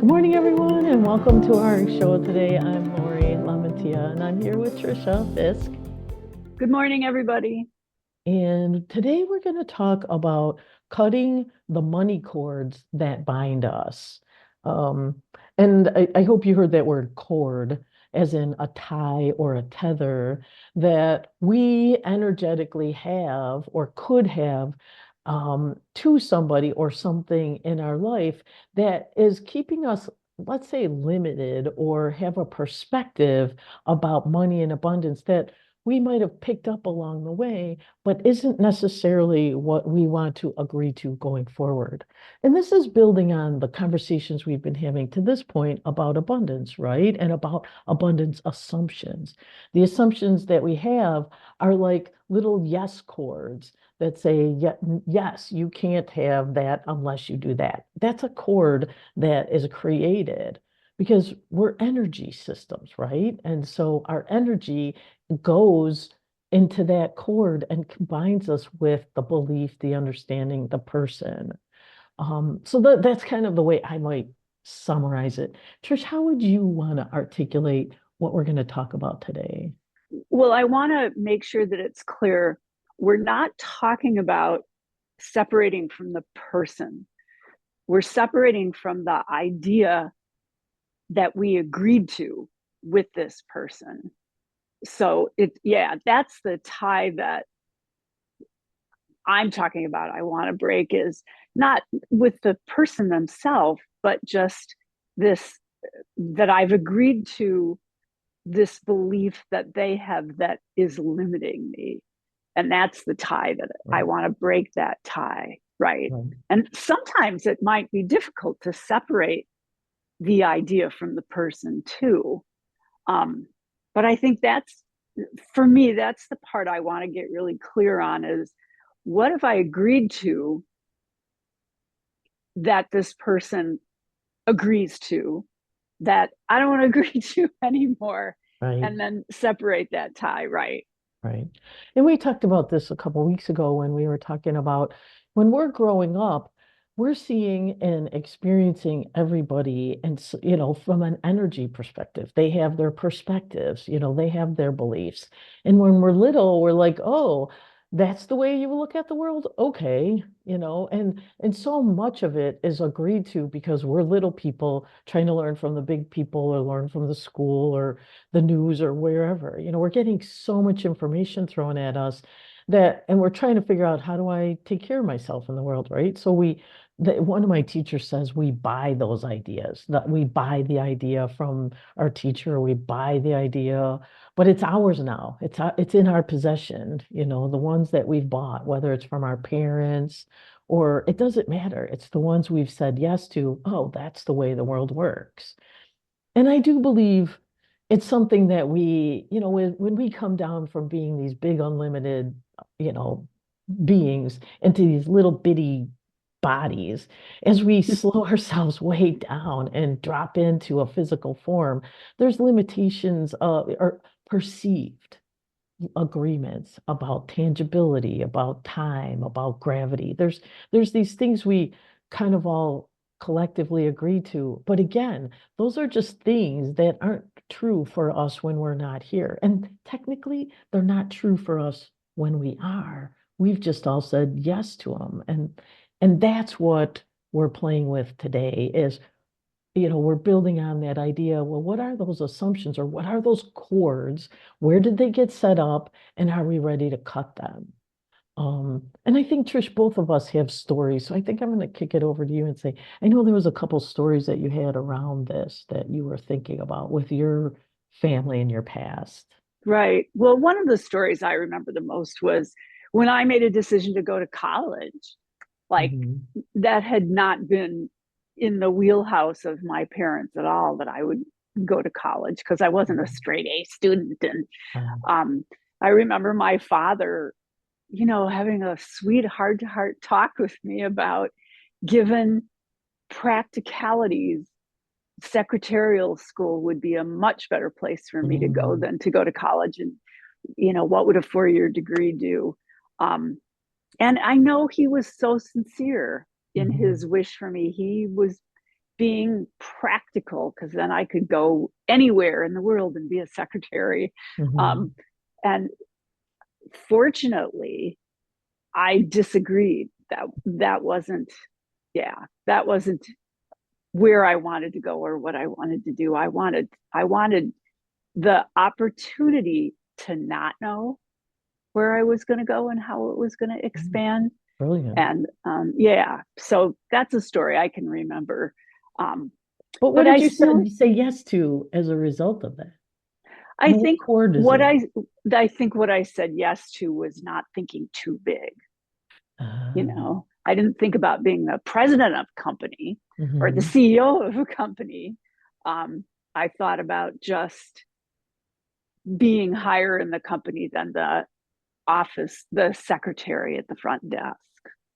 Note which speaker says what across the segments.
Speaker 1: Good morning, everyone, and welcome to our show today. I'm Lori Lamantia, and I'm here with Tricia Fiske.
Speaker 2: Good morning, everybody.
Speaker 1: And today we're going to talk about cutting the money cords that bind us. Um, and I hope you heard that word cord, as in a tie or a tether that we energetically have or could have to somebody or something in our life that is keeping us, let's say, limited or have a perspective about money and abundance that we might have picked up along the way, but isn't necessarily what we want to agree to going forward. And this is building on the conversations we've been having to this point about abundance, right? And about abundance assumptions. The assumptions that we have are like little yes chords that say, yes, you can't have that unless you do that. That's a chord that is created because we're energy systems, right? And so our energy goes into that chord and combines us with the belief, the understanding, the person. So that's kind of the way I might summarize it. Trish, how would you want to articulate what we're going to talk about today?
Speaker 2: Well, I want to make sure that it's clear. We're not talking about separating from the person. We're separating from the idea that we agreed to with this person. So that's the tie that I'm talking about. I want to break is not with the person themselves, but just this that I've agreed to this belief that they have that is limiting me. And that's the tie that I
Speaker 1: Right,
Speaker 2: want to break that tie, right?
Speaker 1: right,
Speaker 2: And sometimes it might be difficult to separate the idea from the person too. Um, but I think that's, for me, that's the part I want to get really clear on is what if I agreed to that this person agrees to that I don't want to agree to anymore,
Speaker 1: right.
Speaker 2: and then separate that tie, right?
Speaker 1: Right. And we talked about this a couple of weeks ago when we were talking about when we're growing up, we're seeing and experiencing everybody and from an energy perspective. They have their perspectives, they have their beliefs. And when we're little, we're like, "Oh, that's the way you look at the world? Okay." And so much of it is agreed to because we're little people trying to learn from the big people or learn from the school or the news or wherever. We're getting so much information thrown at us and we're trying to figure out how do I take care of myself in the world, right? So one of my teachers says we buy those ideas, that we buy the idea from our teacher, we buy the idea, but it's ours now. It's in our possession, the ones that we've bought, whether it's from our parents or it doesn't matter. It's the ones we've said yes to. Oh, that's the way the world works. And I do believe it's something that when we come down from being these big, unlimited, you know, beings into these little bitty bodies, as we slow ourselves way down and drop into a physical form, there's limitations or perceived agreements about tangibility, about time, about gravity. There's these things we kind of all collectively agree to. But again, those are just things that aren't true for us when we're not here. And technically, they're not true for us when we are. We've just all said yes to them. And that's what we're playing with today is we're building on that idea. Well, what are those assumptions or what are those chords? Where did they get set up? And are we ready to cut them? And I think, Trish, both of us have stories. So I think I'm going to kick it over to you and say, I know there was a couple stories that you had around this that you were thinking about with your family in your past.
Speaker 2: Right. Well, one of the stories I remember the most was when I made a decision to go to college. Like
Speaker 1: Mhm.
Speaker 2: that had not been in the wheelhouse of my parents at all that I would go to college because I wasn't a straight A student. And
Speaker 1: Uh,
Speaker 2: um, I remember my father, having a sweet heart to heart talk with me about given practicalities, secretarial school would be a much better place for me to go
Speaker 1: mm,
Speaker 2: than to go to college. And, what would a 4-year degree do? Um, and I know he was so sincere in his
Speaker 1: mhm,
Speaker 2: wish for me. He was being practical, because then I could go anywhere in the world and be a secretary.
Speaker 1: Mm-hmm.
Speaker 2: And fortunately, I disagreed. That wasn't, yeah, that wasn't where I wanted to go or what I wanted to do. I wanted the opportunity to not know where I was going to go and how it was going to expand.
Speaker 1: Brilliant.
Speaker 2: And yeah, so that's a story I can remember. Um,
Speaker 1: But what
Speaker 2: but
Speaker 1: did
Speaker 2: I
Speaker 1: you
Speaker 2: still,
Speaker 1: say yes to as a result of that?
Speaker 2: I
Speaker 1: What
Speaker 2: think
Speaker 1: chord is
Speaker 2: what
Speaker 1: it?
Speaker 2: I think what I said yes to was not thinking too big. You
Speaker 1: Ah,
Speaker 2: know, I didn't think about being the president of a company or the
Speaker 1: mhm.
Speaker 2: CEO of a company. Um, I thought about just being higher in the company than the secretary at the front desk.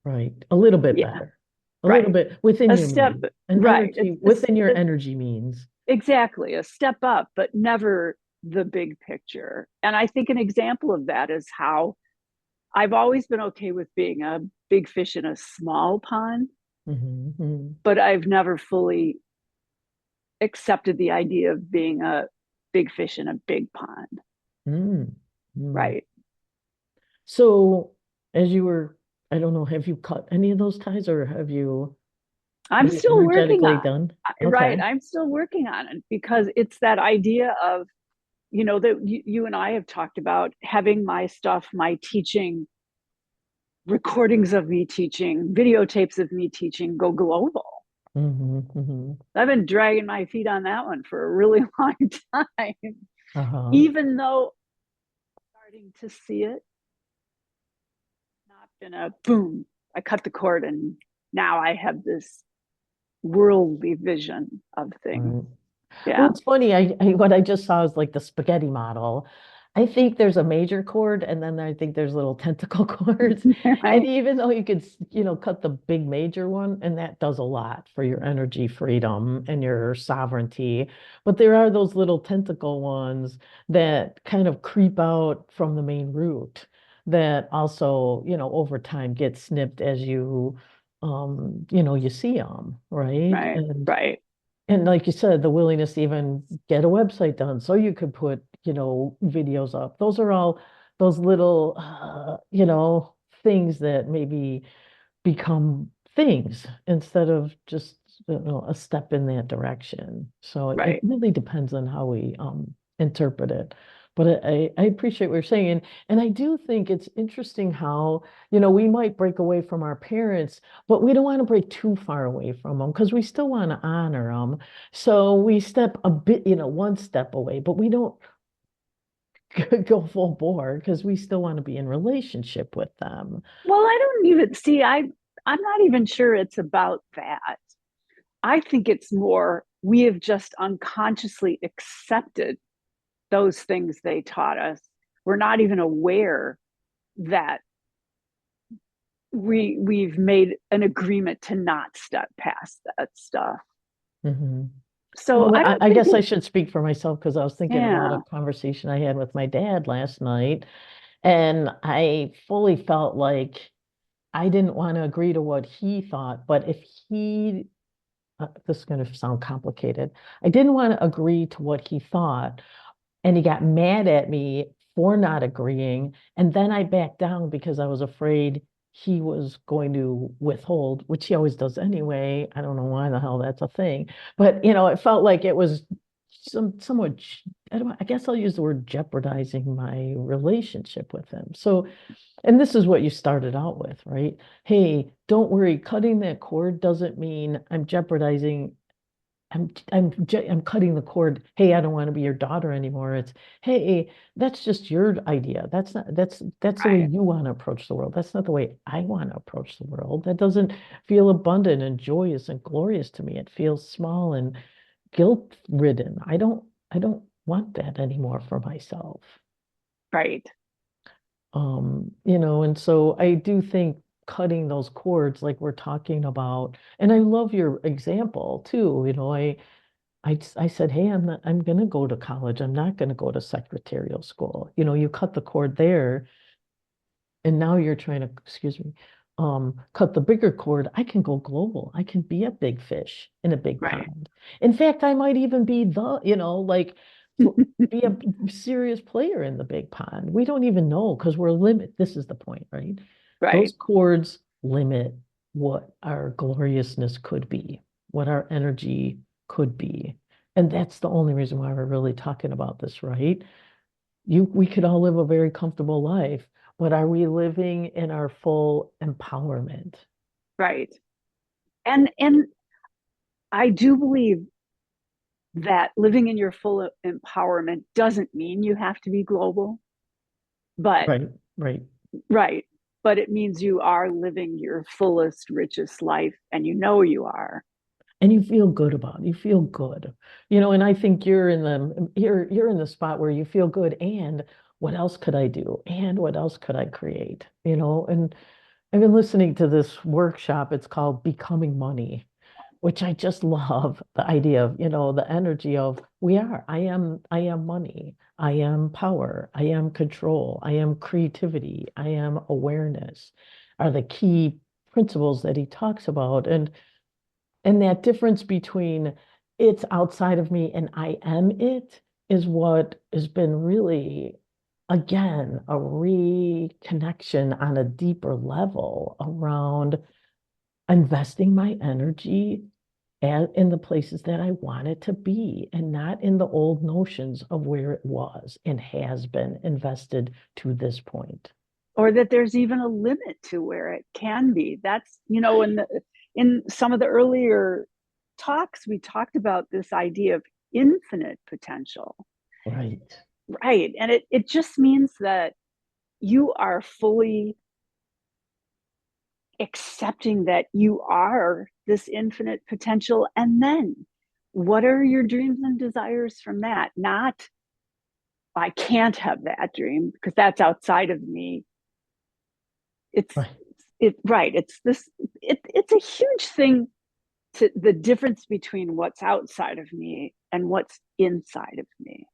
Speaker 1: Right. A little bit
Speaker 2: Yeah,
Speaker 1: better. A little
Speaker 2: right.
Speaker 1: bit within
Speaker 2: A
Speaker 1: your
Speaker 2: step,
Speaker 1: means. And
Speaker 2: right.
Speaker 1: energy within your energy means.
Speaker 2: Exactly a step up, but never the big picture. And I think an example of that is how I've always been okay with being a big fish in a small pond,
Speaker 1: Mhm,
Speaker 2: but I've never fully accepted the idea of being a big fish in a big pond.
Speaker 1: mhm. Mm.
Speaker 2: Right.
Speaker 1: So as you were, I don't know, have you cut any of those ties or are
Speaker 2: I'm
Speaker 1: you
Speaker 2: still working
Speaker 1: energetically
Speaker 2: on
Speaker 1: done?
Speaker 2: right.
Speaker 1: Okay.
Speaker 2: I'm still working on it because it's that idea of, that you and I have talked about having my stuff, my teaching, recordings of me teaching, videotapes of me teaching go global.
Speaker 1: Hmm, hmm.
Speaker 2: I've been dragging my feet on that one for a really long time,
Speaker 1: Uh-huh.
Speaker 2: even though I'm starting to see it, not been a boom, I cut the cord and now I have this worldly vision of things.
Speaker 1: Right. Well,
Speaker 2: Yeah.
Speaker 1: it's funny. What I just saw is like the spaghetti model. I think there's a major chord, and then I think there's little tentacle chords. And
Speaker 2: Right.
Speaker 1: even though you could, cut the big major one, and that does a lot for your energy freedom and your sovereignty. But there are those little tentacle ones that kind of creep out from the main root that also, over time get snipped as you see them, right?
Speaker 2: Right.
Speaker 1: And
Speaker 2: Right.
Speaker 1: like you said, the willingness to even get a website done so you could put, videos up. Those are all those little, things that maybe become things instead of just, a step in that direction. So it
Speaker 2: Right.
Speaker 1: really depends on how we interpret it. But I appreciate what you're saying. And I do think it's interesting how, we might break away from our parents, but we don't want to break too far away from them because we still want to honor them. So we step a bit, one step away, but we don't go full bore because we still want to be in relationship with them.
Speaker 2: Well, I don't even see, I'm not even sure it's about that. I think it's more we have just unconsciously accepted those things they taught us. We're not even aware that we've made an agreement to not step past that stuff.
Speaker 1: Mhm.
Speaker 2: So
Speaker 1: Well,
Speaker 2: I
Speaker 1: I
Speaker 2: don't think
Speaker 1: guess I
Speaker 2: it,
Speaker 1: should speak for myself because I was thinking about a
Speaker 2: yeah,
Speaker 1: conversation I had with my dad last night, and I fully felt like I didn't want to agree to what he thought, but if this is going to sound complicated, I didn't want to agree to what he thought, and he got mad at me for not agreeing. And then I backed down because I was afraid he was going to withhold, which he always does anyway. I don't know why the hell that's a thing. But, it felt like it was somewhat, I guess I'll use the word jeopardizing my relationship with him. So, and this is what you started out with, right? Hey, don't worry, cutting that cord doesn't mean I'm jeopardizing I'm cutting the cord. Hey, I don't want to be your daughter anymore. It's, hey, that's just your idea. That's the way
Speaker 2: right,
Speaker 1: you want to approach the world. That's not the way I want to approach the world. That doesn't feel abundant and joyous and glorious to me. It feels small and guilt-ridden. I don't want that anymore for myself.
Speaker 2: right.
Speaker 1: And so I do think cutting those cords like we're talking about, and I love your example too. I said, hey, I'm going to go to college. I'm not going to go to secretarial school. You cut the cord there, and now you're trying to, excuse me, cut the bigger cord, I can go global. I can be a big fish in a big
Speaker 2: Right.
Speaker 1: pond. In fact, I might even be like be a serious player in the big pond. We don't even know because we're limit. This is the point, right? Those
Speaker 2: Right.
Speaker 1: cords limit what our gloriousness could be, what our energy could be. And that's the only reason why we're really talking about this, right? We could all live a very comfortable life, but are we living in our full empowerment?
Speaker 2: Right. And I do believe that living in your full empowerment doesn't mean you have to be global, but
Speaker 1: Right, right.
Speaker 2: right, but it means you are living your fullest, richest life, and you know you are.
Speaker 1: And you feel good about it. You feel good. And I think you're in the spot where you feel good and what else could I do? And what else could I create? And I've been listening to this workshop. It's called Becoming Money, which I just love the idea of, the energy of I am money, I am power, I am control, I am creativity, I am awareness are the key principles that he talks about. And that difference between it's outside of me and I am it is what has been really, again, a reconnection on a deeper level around investing my energy in the places that I want it to be and not in the old notions of where it was and has been invested to this point.
Speaker 2: Or that there's even a limit to where it can be. That's, in some of the earlier talks, we talked about this idea of infinite potential.
Speaker 1: Right.
Speaker 2: Right. And it just means that you are fully accepting that you are this infinite potential. And then what are your dreams and desires from that? Not, I can't have that dream because that's outside of me. It's
Speaker 1: Right.
Speaker 2: right. It's a huge thing to the difference between what's outside of me and what's inside of me.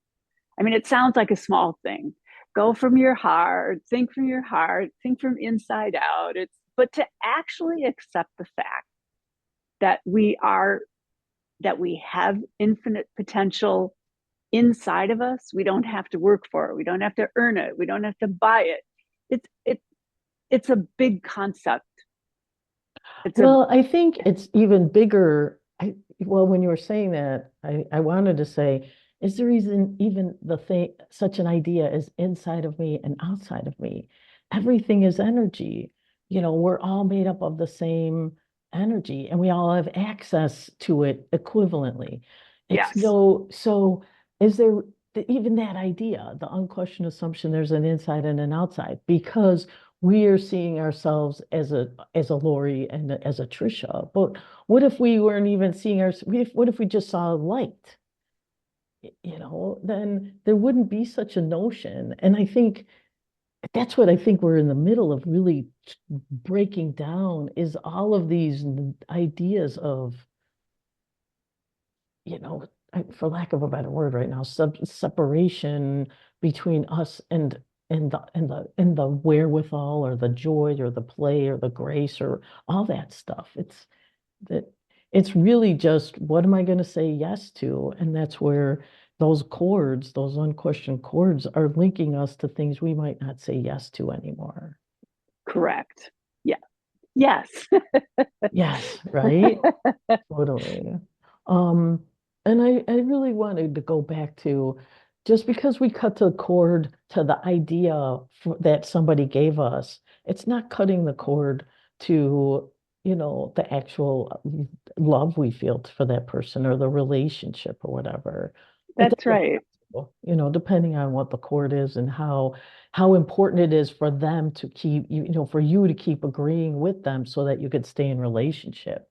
Speaker 2: I mean, it sounds like a small thing. Go from your heart, think from inside out. But to actually accept the fact that we have infinite potential inside of us. We don't have to work for it. We don't have to earn it. We don't have to buy it. It's a big concept. It's a
Speaker 1: Well, I think it's even bigger. Well, when you were saying that, I wanted to say, is there even the thing, such an idea as inside of me and outside of me? Everything is energy. We're all made up of the same energy and we all have access to it equivalently. It's
Speaker 2: yes,
Speaker 1: no, so is there even that idea, the unquestioned assumption there's an inside and an outside, because we are seeing ourselves as a Lori and as a Tricia. But what if we weren't even seeing what if we just saw light? Then there wouldn't be such a notion. And I think that's what I think we're in the middle of really breaking down is all of these ideas of, you know, for lack of a better word right now, separation between us and the wherewithal or the joy or the play or the grace or all that stuff. That it's really just what am I going to say yes to? And that's where those chords, those unquestioned chords, are linking us to things we might not say yes to anymore.
Speaker 2: correct. Yeah. Yes.
Speaker 1: Yes, right? Totally. Um, and I really wanted to go back to just because we cut the cord to the idea that somebody gave us, it's not cutting the cord to, the actual love we feel for that person or the relationship or whatever. It
Speaker 2: That's
Speaker 1: doesn't
Speaker 2: right.
Speaker 1: have to, depending on what the cord is and how important it is for them to keep, for you to keep agreeing with them so that you could stay in relationship.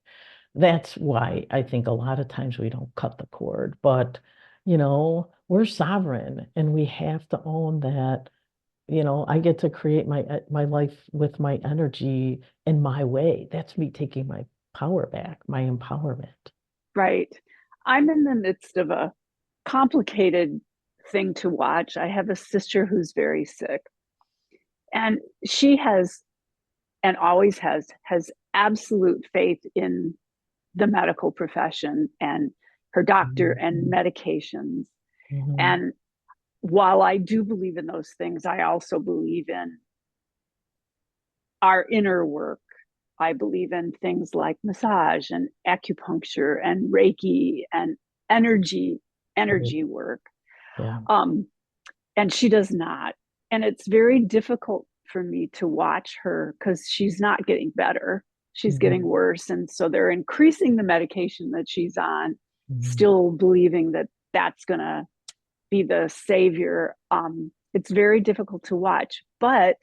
Speaker 1: That's why I think a lot of times we don't cut the cord, but we're sovereign and we have to own that, I get to create my life with my energy in my way. That's me taking my power back, my empowerment.
Speaker 2: Right. I'm in the midst of a complicated thing to watch. I have a sister who's very sick, and she has and always has absolute faith in the medical profession and her doctor and medications. And while I do believe in those things, I also believe in our inner work. I believe in things like massage and acupuncture and Reiki and energy work.
Speaker 1: Yeah.
Speaker 2: And she does not. And it's very difficult for me to watch her because she's not getting better. She's getting worse. And so they're increasing the medication that she's on, still believing that that's going to be the savior. It's very difficult to watch, but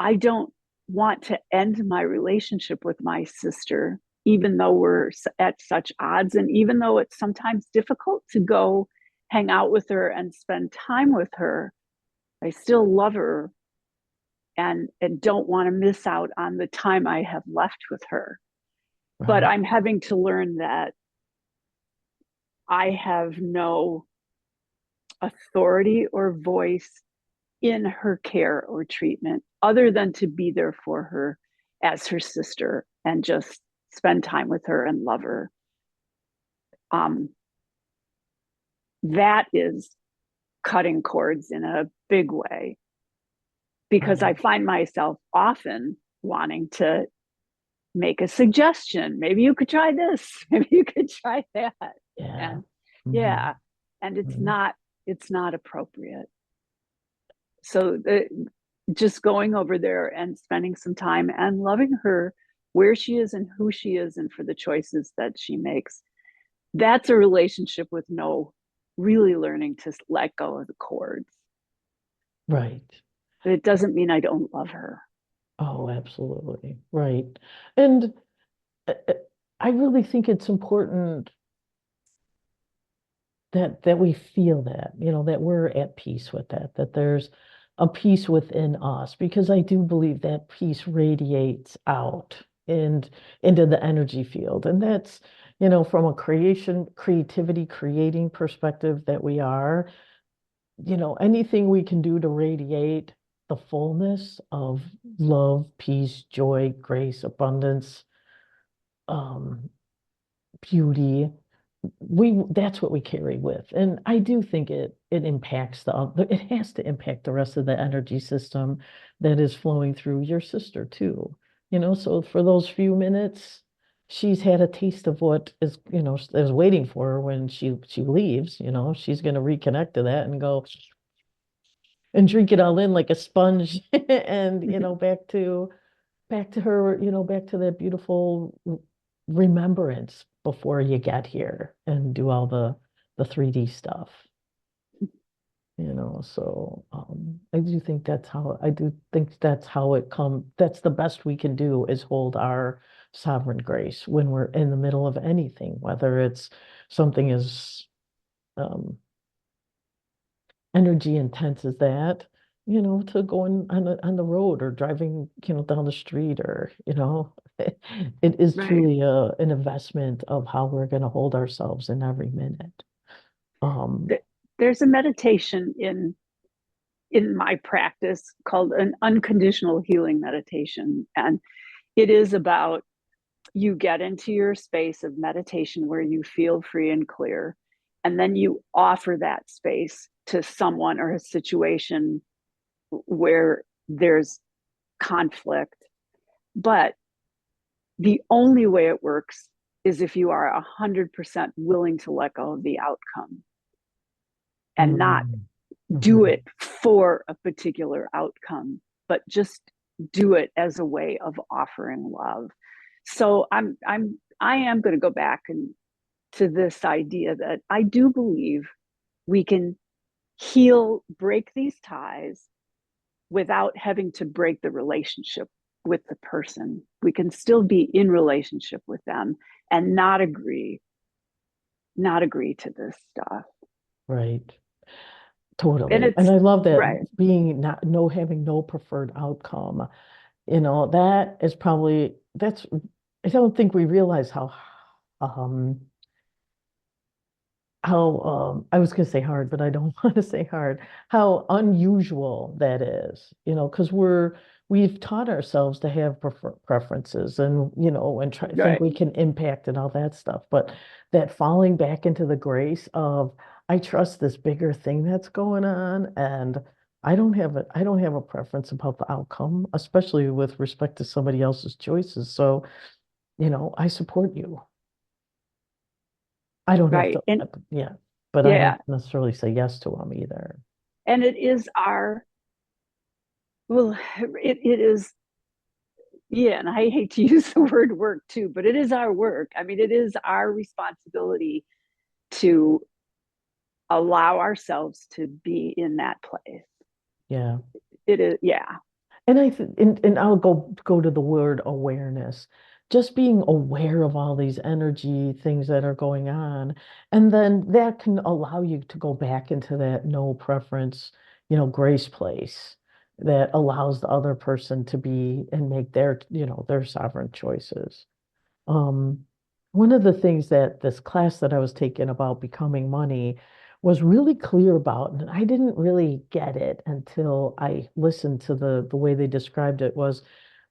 Speaker 2: I don't want to end my relationship with my sister, even though we're at such odds. And even though it's sometimes difficult to go hang out with her and spend time with her, I still love her and don't want to miss out on the time I have left with her. Right. But I'm having to learn that I have no authority or voice in her care or treatment other than to be there for her as her sister and just spend time with her and love her. That is cutting cords in a big way, because I find myself often wanting to make a suggestion. Maybe you could try this. Maybe you could try that.
Speaker 1: Yeah.
Speaker 2: And and it's not appropriate. So just going over there and spending some time and loving her where she is and who she is and for the choices that she makes, that's a relationship with no really learning to let go of the cords.
Speaker 1: Right.
Speaker 2: But it doesn't mean I don't love her.
Speaker 1: Oh, absolutely. Right. And I really think it's important that we feel that, that we're at peace with that there's a peace within us, because I do believe that peace radiates out and into the energy field. And that's, from a creativity, creating perspective that we are, anything we can do to radiate the fullness of love, peace, joy, grace, abundance, beauty, that's what we carry with. And I do think it impacts it has to impact the rest of the energy system that is flowing through your sister too. So for those few minutes, she's had a taste of what is waiting for her when she leaves. She's going to reconnect to that and go and drink it all in like a sponge and back to her, back to that beautiful remembrance before you get here and do all the 3D stuff. So I do think that's how that's the best we can do, is hold our sovereign grace when we're in the middle of anything, whether it's something as energy intense as that, to going on the road or driving, down the street, or, it is truly an investment of how we're going to hold ourselves in every minute.
Speaker 2: There's a meditation in my practice called an unconditional healing meditation. And it is about, you get into your space of meditation where you feel free and clear, and then you offer that space to someone or a situation where there's conflict. But the only way it works is if you are 100% willing to let go of the outcome and not do it for a particular outcome, but just do it as a way of offering love. So I am going to go back to this idea that I do believe we can break these ties without having to break the relationship with the person. We can still be in relationship with them and not agree to this stuff.
Speaker 1: Right. Totally.
Speaker 2: And
Speaker 1: I love that,
Speaker 2: right.
Speaker 1: having no preferred outcome. That is probably, I don't think we realize how I was going to say hard, but I don't want to say hard, how unusual that is, because we're we've taught ourselves to have preferences and, and try think
Speaker 2: Right.
Speaker 1: we can impact and all that stuff. But that falling back into the grace of, I trust this bigger thing that's going on, and I don't have a preference about the outcome, especially with respect to somebody else's choices. So, I support you. I don't have
Speaker 2: Right.
Speaker 1: to,
Speaker 2: And
Speaker 1: yeah, but I
Speaker 2: yeah,
Speaker 1: don't necessarily say yes to them either.
Speaker 2: and it is our, well, it is, yeah, and I hate to use the word work too, but it is our work. I mean, it is our responsibility to allow ourselves to be in that place.
Speaker 1: Yeah.
Speaker 2: It is, yeah.
Speaker 1: And and I'll go to the word awareness. Just being aware of all these energy things that are going on. And then that can allow you to go back into that no preference, grace place that allows the other person to be and make their sovereign choices. Um, One of the things that this class that I was taking about becoming money was really clear about, and I didn't really get it until I listened to the way they described it, was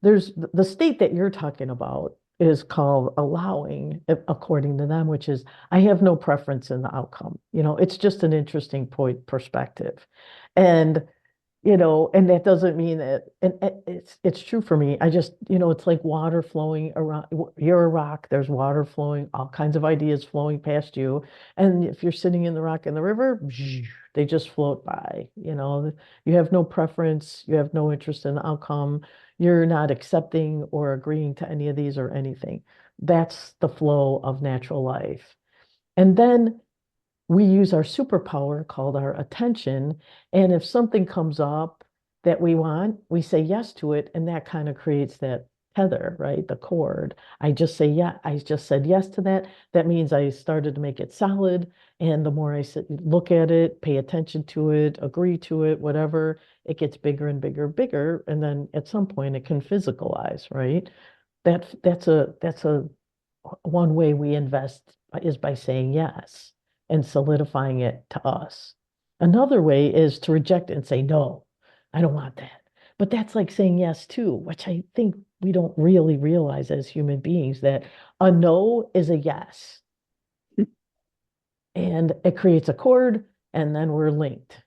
Speaker 1: there's the state that you're talking about is called allowing, according to them, which is I have no preference in the outcome. It's just an interesting point perspective. And and that doesn't mean that, and it's true for me. I just, it's like water flowing around. You're a rock, there's water flowing, all kinds of ideas flowing past you. And if you're sitting in the rock in the river, they just float by. You have no preference, you have no interest in the outcome, you're not accepting or agreeing to any of these or anything. That's the flow of natural life. And then we use our superpower called our attention. And if something comes up that we want, we say yes to it. And that kind of creates that tether, right? The cord. I just said yes to that. That means I started to make it solid. And the more I look at it, pay attention to it, agree to it, whatever, it gets bigger and bigger, bigger. And then at some point it can physicalize, right? That's a one way we invest is by saying yes and solidifying it to us. Another way is to reject it and say, no, I don't want that. But that's like saying yes too, which I think we don't really realize as human beings that a no is a yes. And it creates a cord, and then we're linked.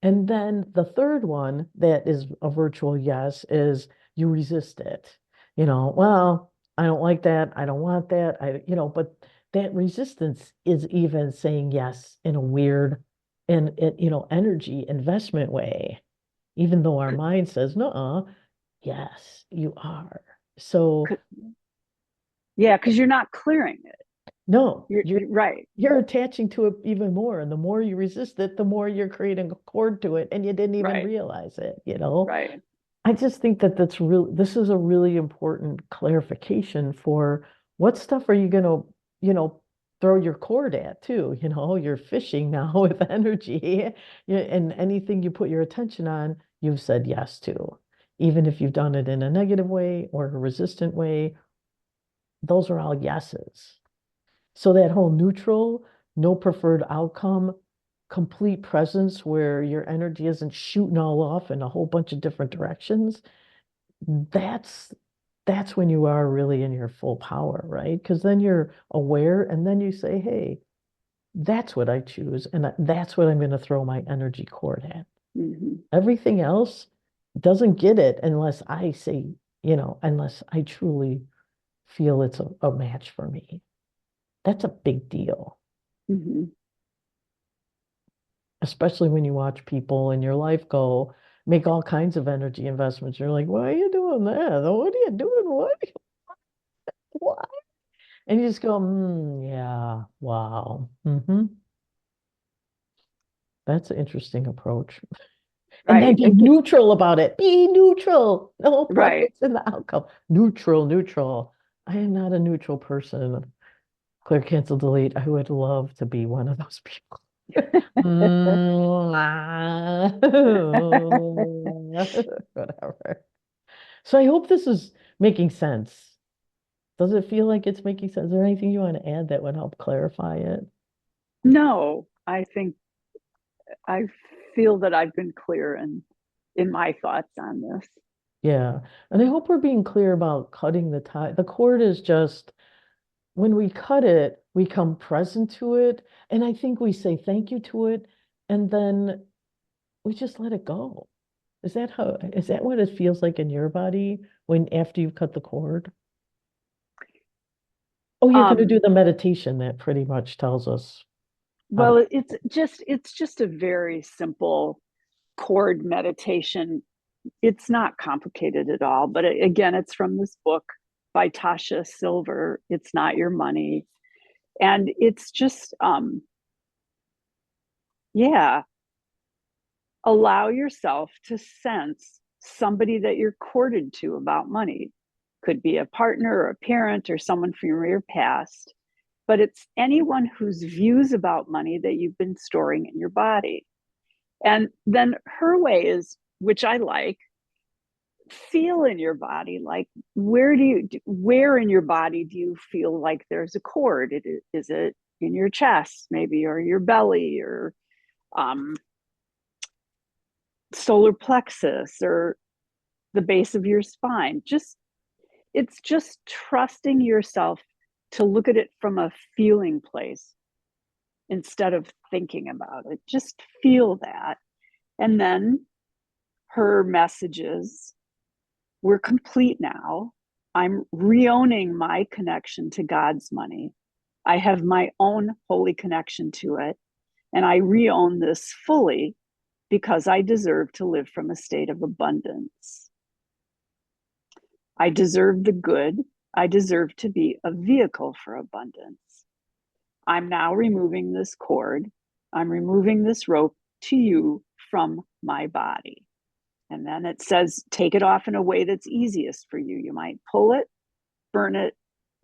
Speaker 1: And then the third one that is a virtual yes is you resist it. Well, I don't like that. I don't want that. But that resistance is even saying yes in a weird and energy investment way, even though our mind says, no, yes, you are. So
Speaker 2: Yeah, because you're not clearing it.
Speaker 1: no,
Speaker 2: You're right.
Speaker 1: you're attaching to it even more. And the more you resist it, the more you're creating a cord to it, and you didn't even
Speaker 2: Right.
Speaker 1: realize it.
Speaker 2: Right.
Speaker 1: I just think that this is a really important clarification for what stuff are you going to, throw your cord at too. You're fishing now with energy. Yeah, and anything you put your attention on, you've said yes to. Even if you've done it in a negative way or a resistant way, those are all yeses. So that whole neutral, no preferred outcome, complete presence where your energy isn't shooting all off in a whole bunch of different directions, that's that's when you are really in your full power, right? Because then you're aware and then you say, hey, that's what I choose, and that's what I'm going to throw my energy cord at.
Speaker 2: Hmm.
Speaker 1: Everything else doesn't get it unless I say, unless I truly feel it's a match for me. That's a big deal,
Speaker 2: Hmm.
Speaker 1: especially when you watch people in your life go make all kinds of energy investments. You're like, why are you doing that? What are you doing? What? And you just go, yeah, wow. That's an interesting approach. And then
Speaker 2: Right.
Speaker 1: be neutral about it. Be neutral. No
Speaker 2: Right.
Speaker 1: preference in the outcome. Neutral, neutral. I am not a neutral person. Clear, cancel, delete. I would love to be one of those people. Whatever. So I hope this is making sense. Does it feel like it's making sense? Is there anything you want to add that would help clarify it?
Speaker 2: No, I think I feel that I've been clear in my thoughts on this.
Speaker 1: Yeah. And I hope we're being clear about cutting the tie. The cord is just when we cut it, we come present to it. And I think we say thank you to it. And then we just let it go. Is that what it feels like in your body when after you've cut the cord? Oh, you're going to do
Speaker 2: Um,
Speaker 1: the meditation that pretty much tells us how to.
Speaker 2: well, it's just a very simple cord meditation. It's not complicated at all, but again, it's from this book by Tasha Silver. It's Not Your Money, and it's just yeah, allow yourself to sense somebody that you're courted to about money. Could be a partner or a parent or someone from your past, but it's anyone whose views about money that you've been storing in your body. And then her way is, which I like, feel in your body, like where in your body do you feel like there's a cord? Is it in your chest maybe, or your belly, or um, solar plexus, or the base of your spine? Just it's just trusting yourself to look at it from a feeling place instead of thinking about it. Just feel that. And then her messages, we're complete now. I'm reowning my connection to God's money. I have my own holy connection to it. And I reown this fully because I deserve to live from a state of abundance. I deserve the good. I deserve to be a vehicle for abundance. I'm now removing this cord. I'm removing this rope to you from my body. And then it says, take it off in a way that's easiest for you. You might pull it, burn it,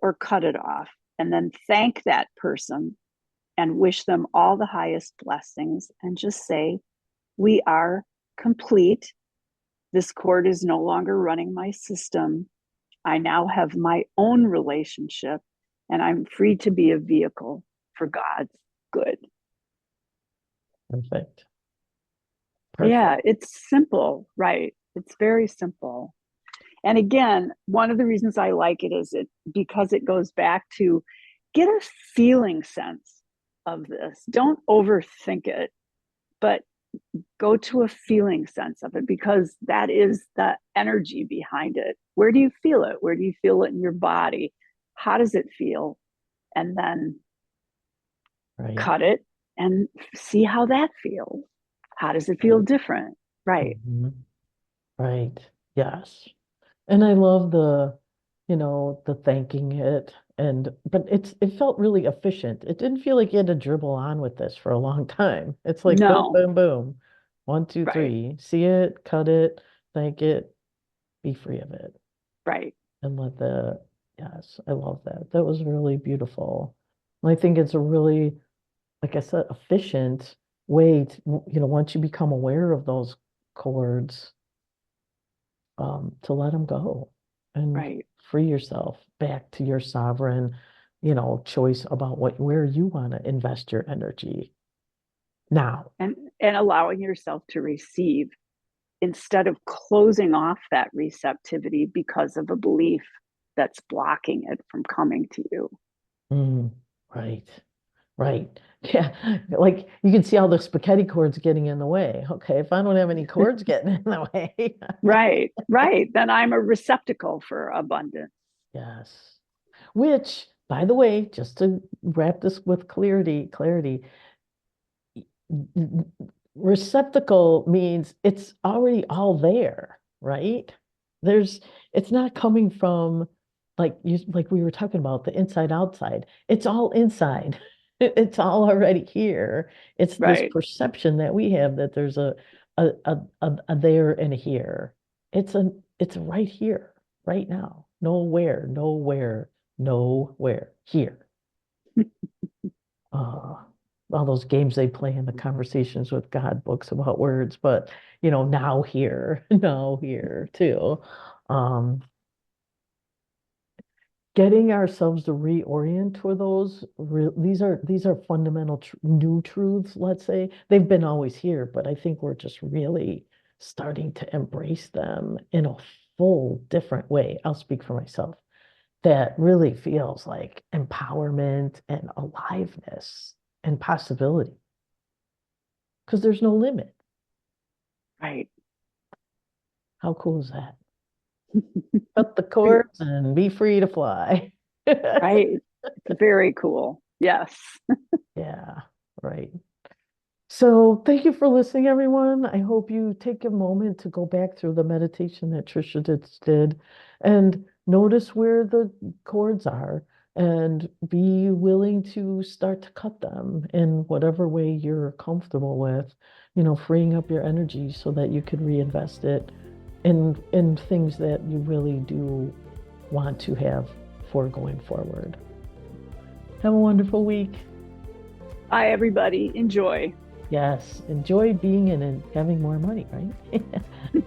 Speaker 2: or cut it off. And then thank that person and wish them all the highest blessings and just say, we are complete. This cord is no longer running my system. I now have my own relationship and I'm free to be a vehicle for God's good.
Speaker 1: Perfect. Perfect.
Speaker 2: Yeah, it's simple, right? It's very simple. And again, one of the reasons I like it is because it goes back to get a feeling sense of this. Don't overthink it, but go to a feeling sense of it because that is the energy behind it. Where do you feel it? Where do you feel it in your body? How does it feel? And then
Speaker 1: Right.
Speaker 2: cut it and see how that feels. How does it feel
Speaker 1: Right.
Speaker 2: different? Right.
Speaker 1: Mhm. Right. Yes. And I love the thanking it but it felt really efficient. It didn't feel like you had to dribble on with this for a long time. It's like boom,
Speaker 2: No.
Speaker 1: boom, boom. One, two,
Speaker 2: Right.
Speaker 1: three. See it, cut it, thank it, be free of it.
Speaker 2: Right.
Speaker 1: And yes, I love that. That was really beautiful. And I think it's a really, like I said, efficient way once you become aware of those chords, to let them go and
Speaker 2: Right.
Speaker 1: free yourself back to your sovereign, choice about where you want to invest your energy now.
Speaker 2: And allowing yourself to receive instead of closing off that receptivity because of a belief that's blocking it from coming to you.
Speaker 1: Mm, right, right. Yeah, like you can see all the spaghetti cords getting in the way. Okay, if I don't have any cords getting in the way.
Speaker 2: Right, right. Then I'm a receptacle for abundance.
Speaker 1: Yes. Which, by the way, just to wrap this with clarity, receptacle means it's already all there, right? There's, it's not coming from like we were talking about the inside outside. It's all inside. It's all already here. It's this
Speaker 2: Right.
Speaker 1: perception that we have that there's a there and a here. It's right here, right now. Nowhere, here. uh, all those games they play in the conversations with God books about words, but now here, now here too. Um, Getting ourselves to reorient to these are fundamental new truths, let's say. They've been always here, but I think we're just really starting to embrace them in a full different way. I'll speak for myself. That really feels like empowerment and aliveness and possibility. Because there's no limit.
Speaker 2: Right.
Speaker 1: How cool is that? Cut the cords and be free to fly.
Speaker 2: Right. Very cool. Yes.
Speaker 1: Yeah, right. So thank you for listening, everyone. I hope you take a moment to go back through the meditation that Tricia did and notice where the cords are and be willing to start to cut them in whatever way you're comfortable with, freeing up your energy so that you could reinvest it in things that you really do want to have for going forward. Have a wonderful week.
Speaker 2: Bye, everybody. Enjoy.
Speaker 1: Yes, enjoy being in and having more money, right?